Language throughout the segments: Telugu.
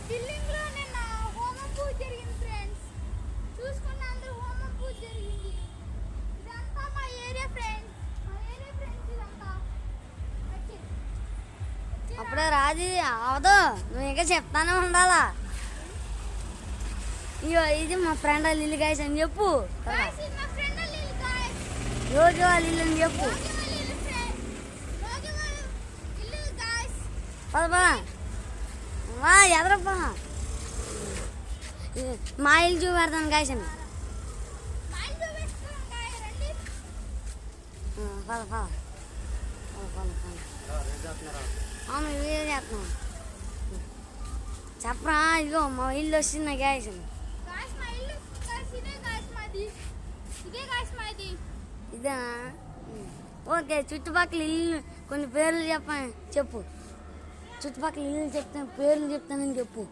బిల్డింగ్ లో నిన్న హోమం పూజ జరిగింది ఫ్రెండ్స్. చూసుకున్న అందరూ హోమం పూజ జరిగింది. ఇదంతా మా ఏరియా ఫ్రెండ్స్. ఇదంతా అప్పుడే రాజు అవదు, నువ్వు ఇంకా చెప్తానే ఉండాలా. ఇగో ఇది మా ఫ్రెండ్ వాళ్ళ ఇల్లు గాయస్ అని చెప్పు. guys, ఇది మా ఫ్రెండ్ వాళ్ళ ఇల్లు guys. రోజు వాళ్ళ ఇల్లు అని చెప్పు. రోజు వాళ్ళ ఇల్లు friends. రోజు వాళ్ళ ఇల్లు guys. పదపా వా ఎదరప్పా, మా ఇల్లు చూపెడతాను గాయస్ అని. మా ఇల్లు చూపిస్తాం guys, రండి. పద పద అవును ఇవే చేస్తున్నాం. చెప్పరా, ఇగో మా ఇల్లు వచ్చింది గాయస్ అని. Guys, మా ఇల్లు guys, ఇదే guys మాది. ఇదే guys మాది. ఇదేనా? ఓకే, చుట్టుపక్కల ఇల్లు కొన్ని పేర్లు చెప్పు. చుట్టుపక్కల ఇల్లు చెప్తాను, పేర్లు చెప్తానని చెప్పు.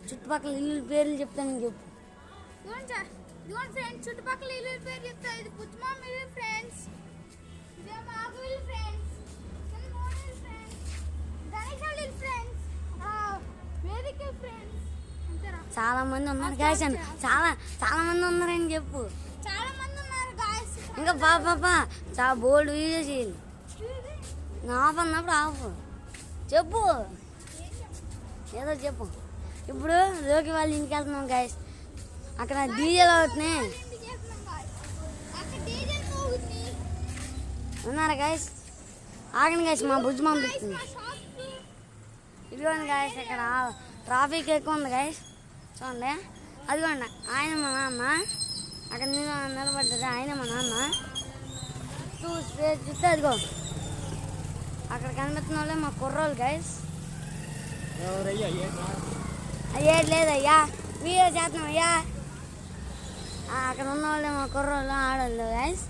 చుట్టుపక్కల ఇల్లు పేర్లు చెప్తానని చెప్పు. ఇదిగోండి ఫ్రెండ్స్, చుట్టుపక్కల ఇల్లు పేరు చెప్తా. ఇది పుచ్చమామ ఇల్లు ఫ్రెండ్స్. ఇదే మాగు ఇల్లు ఫ్రెండ్స్. ఇది మోడల్ ఇల్లు ఫ్రెండ్స్. గణేష్ వాళ్ళ ఇల్లు ఫ్రెండ్స్. వేదిక ఇల్లు ఫ్రెండ్స్. అంతేరా? చాలా మంది ఉన్నారు గాయస్ అని. చాలా మంది ఉన్నారని చెప్పు. చాలా మంది ఉన్నారు గాయస్. ఇంకా పాపా చాలా బోల్డ్ వీడియో చేయాలి. నా ఆఫ్ అన్నప్పుడు ఆఫ్ చెప్పు, ఏదో చెప్పు. ఇప్పుడు లోకి వాళ్ళ ఇంటికి వెళ్తున్నాం గాయస్. అక్కడ డీజేలు అవుతున్నాయి. ఉన్నారా గాయస్? ఆగండి గాయస్, మా బుజ్జి పంపిస్తుంది. ఇదిగోండి గాయస్, ఇక్కడ ట్రాఫిక్ ఎక్కువ ఉంది గాయస్. చూడండి, అదిగోండి ఆయన మా నాన్న. అక్కడ నిలబడ్డది ఆయన మా నాన్న. చూస్తే అదిగో అక్కడ కనిపిస్తున్న వాళ్ళే మా కుర్రోళ్ళు గాయస్. ఏది లేదయ్యా, వీడియో చేస్తున్నాం అయ్యా. అక్కడ ఉన్న వాళ్ళే మా కుర్రోళ్ళు, ఆడవాళ్ళు గాయస్.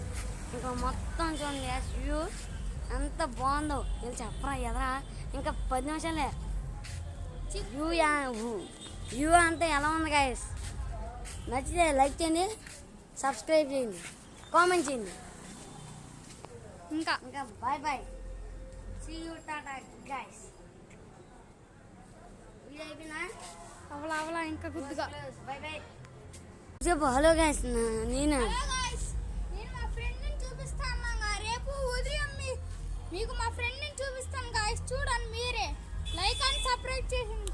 ఇంకా మొత్తం చూడండి గాయస్, వ్యూ ఎంత బాగుందో. నేను చెప్పరా ఎదరా, ఇంకా 10 నిమిషాలే. వ్యూ అంతా ఎలా ఉంది గాయస్? నచ్చితే లైక్ చేయండి, సబ్స్క్రైబ్ చేయండి, కామెంట్ చేయండి. ఇంకా bye bye, see you, tata guys. Video అయిపోయినా అవలా ఇంకా కొద్దిగా. బాయ్ బాయ్ చెప్పు. హలో గాయస్, నేను మా ఫ్రెండ్ని చూపిస్తాను. రేపు ఉదయం మీకు మా ఫ్రెండ్ని చూపిస్తాను గాయస్. చూడండి మీరే. లైక్ అండ్ సబ్స్క్రైబ్ చేయండి.